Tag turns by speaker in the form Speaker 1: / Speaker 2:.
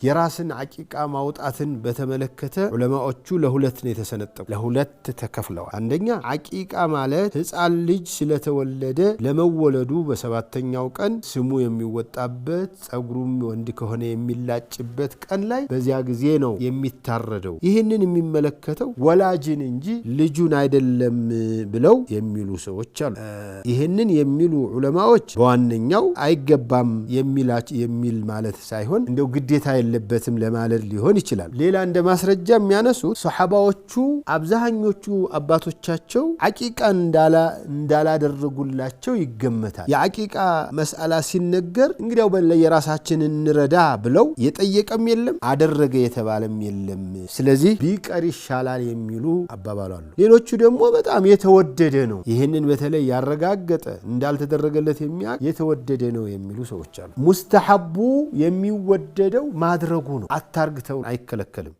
Speaker 1: የራስን አቂቃ ማውጣትን በተመለከተ ዑለማዎቹ ለሁለት ነው የተሰነጠቁ ለሁለት ተከፍለዋል አንደኛ አቂቃ ማለት ህፃን ልጅ ስለተወለደ ለመወለዱ በሰባተኛው ቀን ስሙ የሚወጣበት ጸጉሩም ወንድ ከሆነ የሚላጭበት ቀን ላይ በዚያ ጊዜ ነው የሚታረደው ይሄንን የሚመለከተው ወላጅን እንጂ ልጁን አይደለም ብለው የሚሉ ሰዎች አሉ ይሄንን የሚሉ ዑለማዎች በዋነኛው አይገባም የሚል ማለት ሳይሆን እንደው ግዴታ ለበትም ለማለት ሊሆን ይችላል ሌላ እንደ ማስረጃ የሚያነሱት ሱሐባዎቹ አብዛኞቹ አባቶቻቸው አቂቃ እንዳላደረጉላቸው ይገመታል የአቂቃ መስአላ ሲነገር እንግዲያው በየራሳችን እንረዳ ብለው የጠየቀም የለም አደረገ የተባለም የለም ስለዚህ ቢቀር ይሻላል የሚሉ አባባሉ አሉ ሌሎቹ ደግሞ በጣም የተወደደ ነው ይሄንን በተለይ ያረጋገጠ እንዳልተደረገለት የሚያቅ የተወደደ ነው የሚሉ ሰዎች አሉ ሙስተሐቡ የሚወደደው ማድረጉ ነው አታርግተው አይከለከልም